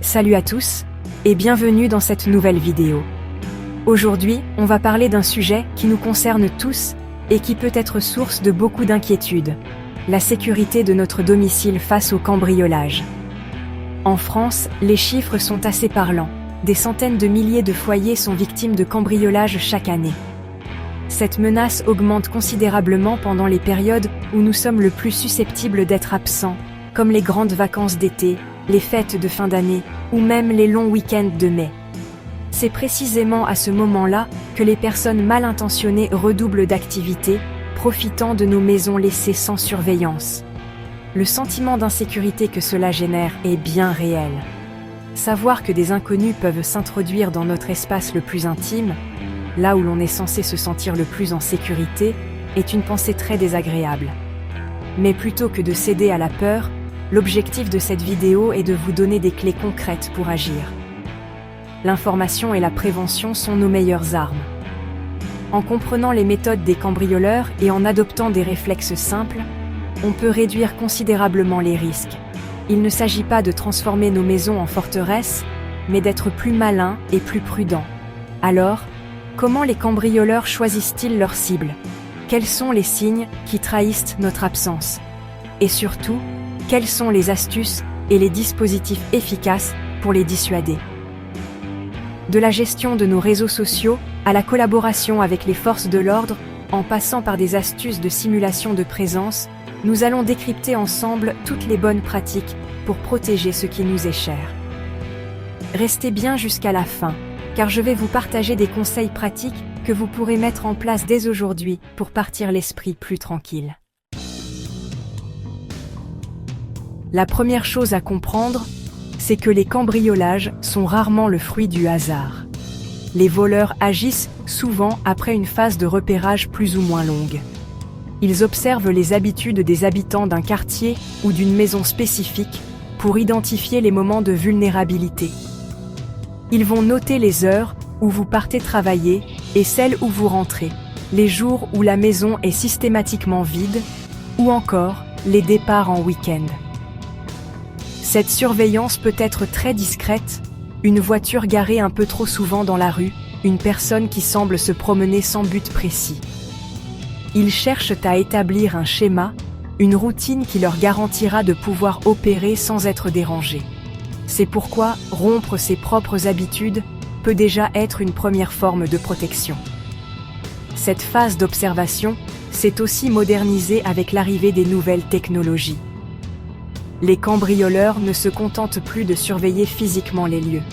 Salut à tous, et bienvenue dans cette nouvelle vidéo. Aujourd'hui, on va parler d'un sujet qui nous concerne tous et qui peut être source de beaucoup d'inquiétudes. La sécurité de notre domicile face au cambriolage. En France, les chiffres sont assez parlants. Des centaines de milliers de foyers sont victimes de cambriolage chaque année. Cette menace augmente considérablement pendant les périodes où nous sommes le plus susceptibles d'être absents, comme les grandes vacances d'été, les fêtes de fin d'année, ou même les longs week-ends de mai. C'est précisément à ce moment-là que les personnes mal intentionnées redoublent d'activité, profitant de nos maisons laissées sans surveillance. Le sentiment d'insécurité que cela génère est bien réel. Savoir que des inconnus peuvent s'introduire dans notre espace le plus intime, là où l'on est censé se sentir le plus en sécurité, est une pensée très désagréable. Mais plutôt que de céder à la peur, l'objectif de cette vidéo est de vous donner des clés concrètes pour agir. L'information et la prévention sont nos meilleures armes. En comprenant les méthodes des cambrioleurs et en adoptant des réflexes simples, on peut réduire considérablement les risques. Il ne s'agit pas de transformer nos maisons en forteresses, mais d'être plus malins et plus prudents. Alors, comment les cambrioleurs choisissent-ils leurs cibles? Quels sont les signes qui trahissent notre absence? Et surtout, quelles sont les astuces et les dispositifs efficaces pour les dissuader? De la gestion de nos réseaux sociaux à la collaboration avec les forces de l'ordre, en passant par des astuces de simulation de présence, nous allons décrypter ensemble toutes les bonnes pratiques pour protéger ce qui nous est cher. Restez bien jusqu'à la fin, car je vais vous partager des conseils pratiques que vous pourrez mettre en place dès aujourd'hui pour partir l'esprit plus tranquille. La première chose à comprendre, c'est que les cambriolages sont rarement le fruit du hasard. Les voleurs agissent souvent après une phase de repérage plus ou moins longue. Ils observent les habitudes des habitants d'un quartier ou d'une maison spécifique pour identifier les moments de vulnérabilité. Ils vont noter les heures où vous partez travailler et celles où vous rentrez, les jours où la maison est systématiquement vide, ou encore les départs en week-end. Cette surveillance peut être très discrète, une voiture garée un peu trop souvent dans la rue, une personne qui semble se promener sans but précis. Ils cherchent à établir un schéma, une routine qui leur garantira de pouvoir opérer sans être dérangés. C'est pourquoi rompre ses propres habitudes peut déjà être une première forme de protection. Cette phase d'observation s'est aussi modernisée avec l'arrivée des nouvelles technologies. Les cambrioleurs ne se contentent plus de surveiller physiquement les lieux.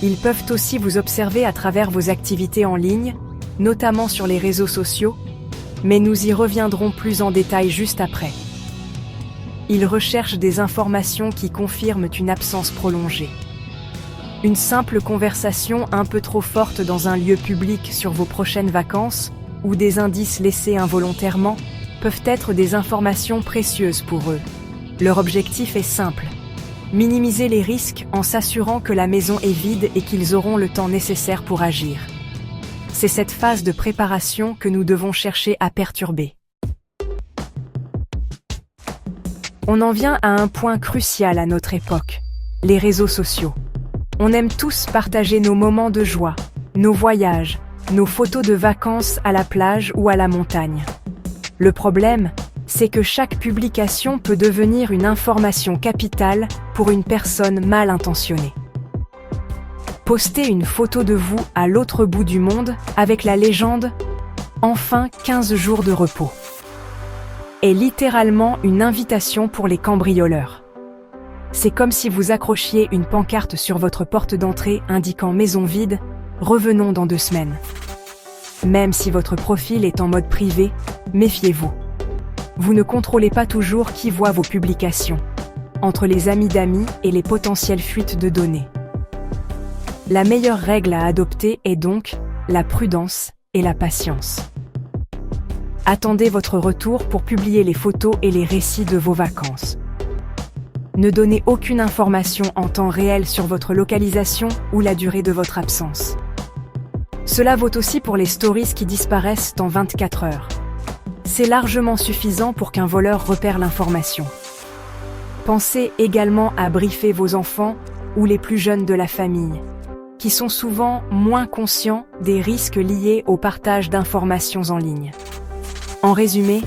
Ils peuvent aussi vous observer à travers vos activités en ligne, notamment sur les réseaux sociaux, mais nous y reviendrons plus en détail juste après. Ils recherchent des informations qui confirment une absence prolongée. Une simple conversation un peu trop forte dans un lieu public sur vos prochaines vacances, ou des indices laissés involontairement, peuvent être des informations précieuses pour eux. Leur objectif est simple: minimiser les risques en s'assurant que la maison est vide et qu'ils auront le temps nécessaire pour agir. C'est cette phase de préparation que nous devons chercher à perturber. On en vient à un point crucial à notre époque, les réseaux sociaux. On aime tous partager nos moments de joie, nos voyages, nos photos de vacances à la plage ou à la montagne. Le problème, c'est que chaque publication peut devenir une information capitale pour une personne mal intentionnée. Postez une photo de vous à l'autre bout du monde avec la légende « Enfin 15 jours de repos » est littéralement une invitation pour les cambrioleurs. C'est comme si vous accrochiez une pancarte sur votre porte d'entrée indiquant « Maison vide, revenons dans 2 semaines ». Même si votre profil est en mode privé, méfiez-vous. Vous ne contrôlez pas toujours qui voit vos publications, entre les amis d'amis et les potentielles fuites de données. La meilleure règle à adopter est donc la prudence et la patience. Attendez votre retour pour publier les photos et les récits de vos vacances. Ne donnez aucune information en temps réel sur votre localisation ou la durée de votre absence. Cela vaut aussi pour les stories qui disparaissent en 24 heures. C'est largement suffisant pour qu'un voleur repère l'information. Pensez également à briefer vos enfants ou les plus jeunes de la famille, qui sont souvent moins conscients des risques liés au partage d'informations en ligne. En résumé,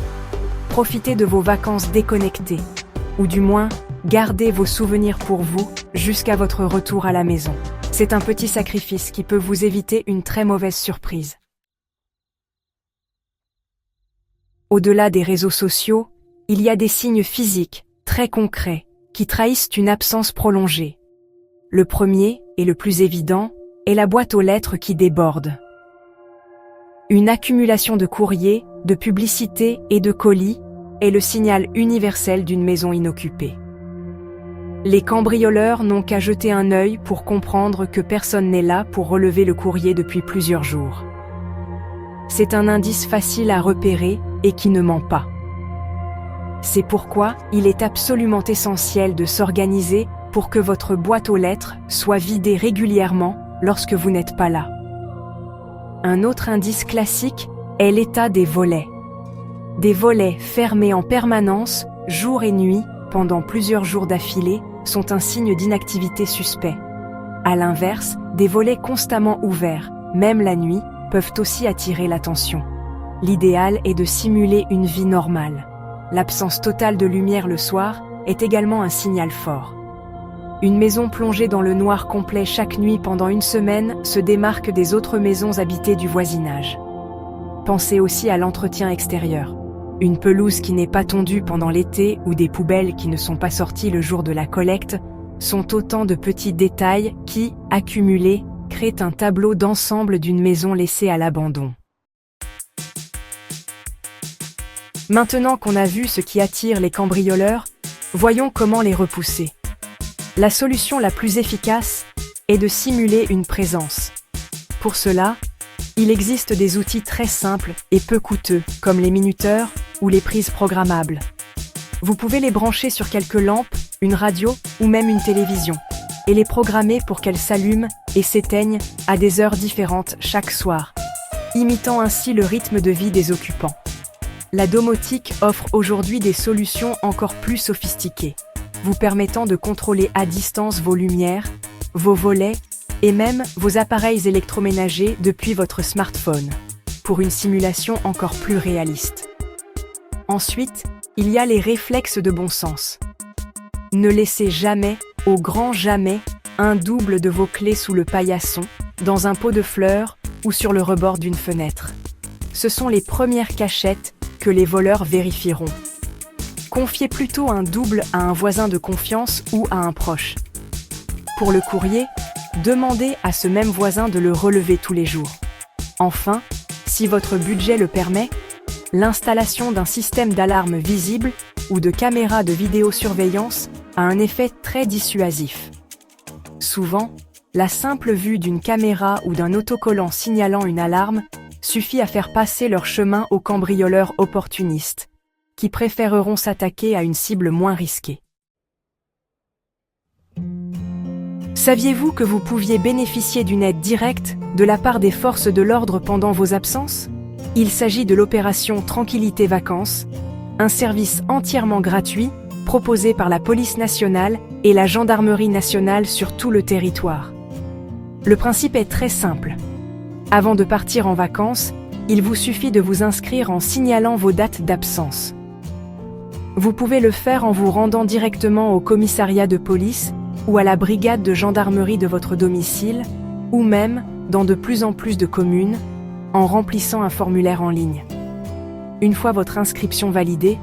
profitez de vos vacances déconnectées, ou du moins, gardez vos souvenirs pour vous jusqu'à votre retour à la maison. C'est un petit sacrifice qui peut vous éviter une très mauvaise surprise. Au-delà des réseaux sociaux, il y a des signes physiques, très concrets, qui trahissent une absence prolongée. Le premier, et le plus évident, est la boîte aux lettres qui déborde. Une accumulation de courriers, de publicités et de colis est le signal universel d'une maison inoccupée. Les cambrioleurs n'ont qu'à jeter un œil pour comprendre que personne n'est là pour relever le courrier depuis plusieurs jours. C'est un indice facile à repérer et qui ne ment pas. C'est pourquoi il est absolument essentiel de s'organiser pour que votre boîte aux lettres soit vidée régulièrement lorsque vous n'êtes pas là. Un autre indice classique est l'état des volets. Des volets fermés en permanence, jour et nuit, pendant plusieurs jours d'affilée, sont un signe d'inactivité suspect. À l'inverse, des volets constamment ouverts, même la nuit, peuvent aussi attirer l'attention. L'idéal est de simuler une vie normale. L'absence totale de lumière le soir est également un signal fort. Une maison plongée dans le noir complet chaque nuit pendant une semaine se démarque des autres maisons habitées du voisinage. Pensez aussi à l'entretien extérieur. Une pelouse qui n'est pas tondue pendant l'été ou des poubelles qui ne sont pas sorties le jour de la collecte sont autant de petits détails qui, accumulés, créent un tableau d'ensemble d'une maison laissée à l'abandon. Maintenant qu'on a vu ce qui attire les cambrioleurs, voyons comment les repousser. La solution la plus efficace est de simuler une présence. Pour cela, il existe des outils très simples et peu coûteux, comme les minuteurs ou les prises programmables. Vous pouvez les brancher sur quelques lampes, une radio ou même une télévision, et les programmer pour qu'elles s'allument et s'éteignent à des heures différentes chaque soir, imitant ainsi le rythme de vie des occupants. La domotique offre aujourd'hui des solutions encore plus sophistiquées, vous permettant de contrôler à distance vos lumières, vos volets et même vos appareils électroménagers depuis votre smartphone, pour une simulation encore plus réaliste. Ensuite, il y a les réflexes de bon sens. Ne laissez jamais, au grand jamais, un double de vos clés sous le paillasson, dans un pot de fleurs ou sur le rebord d'une fenêtre. Ce sont les premières cachettes que les voleurs vérifieront. Confiez plutôt un double à un voisin de confiance ou à un proche. Pour le courrier, demandez à ce même voisin de le relever tous les jours. Enfin, si votre budget le permet, l'installation d'un système d'alarme visible ou de caméras de vidéosurveillance a un effet très dissuasif. Souvent, la simple vue d'une caméra ou d'un autocollant signalant une alarme suffit à faire passer leur chemin aux cambrioleurs opportunistes, qui préféreront s'attaquer à une cible moins risquée. Saviez-vous que vous pouviez bénéficier d'une aide directe de la part des forces de l'ordre pendant vos absences ? Il s'agit de l'opération Tranquillité Vacances, un service entièrement gratuit proposé par la police nationale et la gendarmerie nationale sur tout le territoire. Le principe est très simple. Avant de partir en vacances, il vous suffit de vous inscrire en signalant vos dates d'absence. Vous pouvez le faire en vous rendant directement au commissariat de police ou à la brigade de gendarmerie de votre domicile, ou même, dans de plus en plus de communes, en remplissant un formulaire en ligne. Une fois votre inscription validée,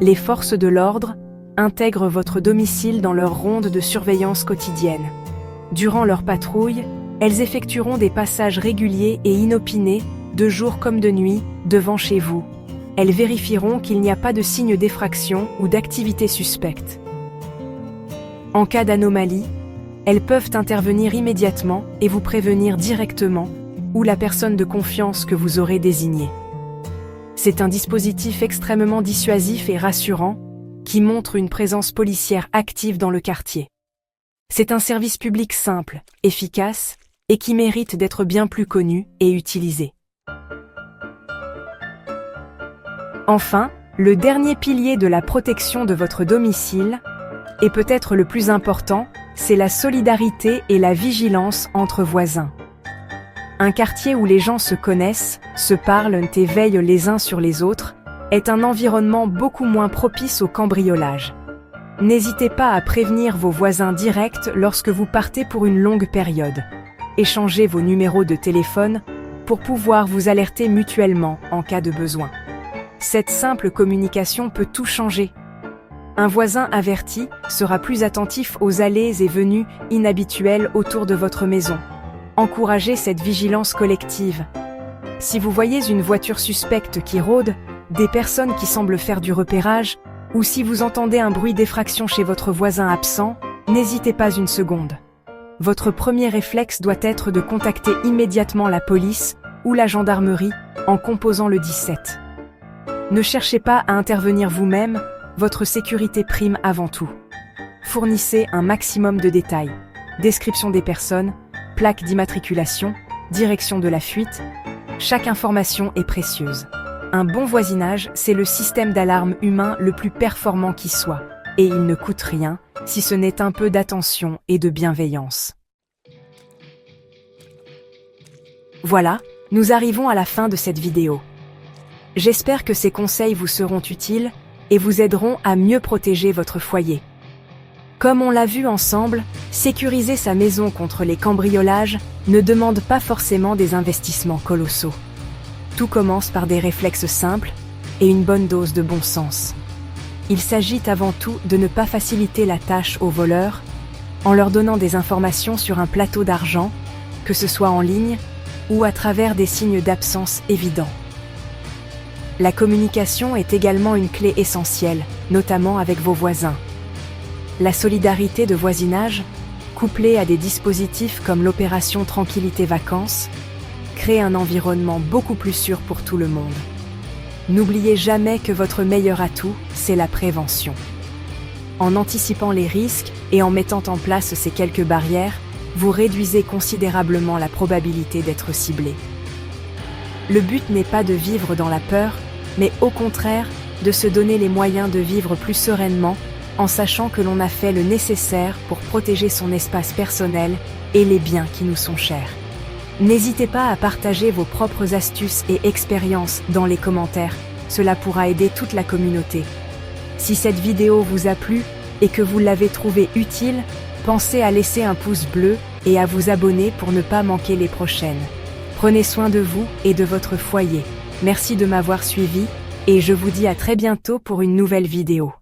les forces de l'ordre intègrent votre domicile dans leur ronde de surveillance quotidienne. Durant leur patrouille, elles effectueront des passages réguliers et inopinés, de jour comme de nuit, devant chez vous. Elles vérifieront qu'il n'y a pas de signes d'effraction ou d'activité suspecte. En cas d'anomalie, elles peuvent intervenir immédiatement et vous prévenir directement, ou la personne de confiance que vous aurez désignée. C'est un dispositif extrêmement dissuasif et rassurant, qui montre une présence policière active dans le quartier. C'est un service public simple, efficace, et qui mérite d'être bien plus connu et utilisé. Enfin, le dernier pilier de la protection de votre domicile, et peut-être le plus important, c'est la solidarité et la vigilance entre voisins. Un quartier où les gens se connaissent, se parlent et veillent les uns sur les autres est un environnement beaucoup moins propice au cambriolage. N'hésitez pas à prévenir vos voisins directs lorsque vous partez pour une longue période. Échangez vos numéros de téléphone pour pouvoir vous alerter mutuellement en cas de besoin. Cette simple communication peut tout changer. Un voisin averti sera plus attentif aux allées et venues inhabituelles autour de votre maison. Encouragez cette vigilance collective. Si vous voyez une voiture suspecte qui rôde, des personnes qui semblent faire du repérage, ou si vous entendez un bruit d'effraction chez votre voisin absent, n'hésitez pas une seconde. Votre premier réflexe doit être de contacter immédiatement la police ou la gendarmerie en composant le 17. Ne cherchez pas à intervenir vous-même, votre sécurité prime avant tout. Fournissez un maximum de détails. Description des personnes, plaque d'immatriculation, direction de la fuite. Chaque information est précieuse. Un bon voisinage, c'est le système d'alarme humain le plus performant qui soit, et il ne coûte rien, si ce n'est un peu d'attention et de bienveillance. Voilà, nous arrivons à la fin de cette vidéo. J'espère que ces conseils vous seront utiles et vous aideront à mieux protéger votre foyer. Comme on l'a vu ensemble, sécuriser sa maison contre les cambriolages ne demande pas forcément des investissements colossaux. Tout commence par des réflexes simples et une bonne dose de bon sens. Il s'agit avant tout de ne pas faciliter la tâche aux voleurs en leur donnant des informations sur un plateau d'argent, que ce soit en ligne ou à travers des signes d'absence évidents. La communication est également une clé essentielle, notamment avec vos voisins. La solidarité de voisinage, couplée à des dispositifs comme l'opération Tranquillité Vacances, crée un environnement beaucoup plus sûr pour tout le monde. N'oubliez jamais que votre meilleur atout, c'est la prévention. En anticipant les risques et en mettant en place ces quelques barrières, vous réduisez considérablement la probabilité d'être ciblé. Le but n'est pas de vivre dans la peur, mais au contraire, de se donner les moyens de vivre plus sereinement, en sachant que l'on a fait le nécessaire pour protéger son espace personnel et les biens qui nous sont chers. N'hésitez pas à partager vos propres astuces et expériences dans les commentaires, cela pourra aider toute la communauté. Si cette vidéo vous a plu et que vous l'avez trouvée utile, pensez à laisser un pouce bleu et à vous abonner pour ne pas manquer les prochaines. Prenez soin de vous et de votre foyer. Merci de m'avoir suivi et je vous dis à très bientôt pour une nouvelle vidéo.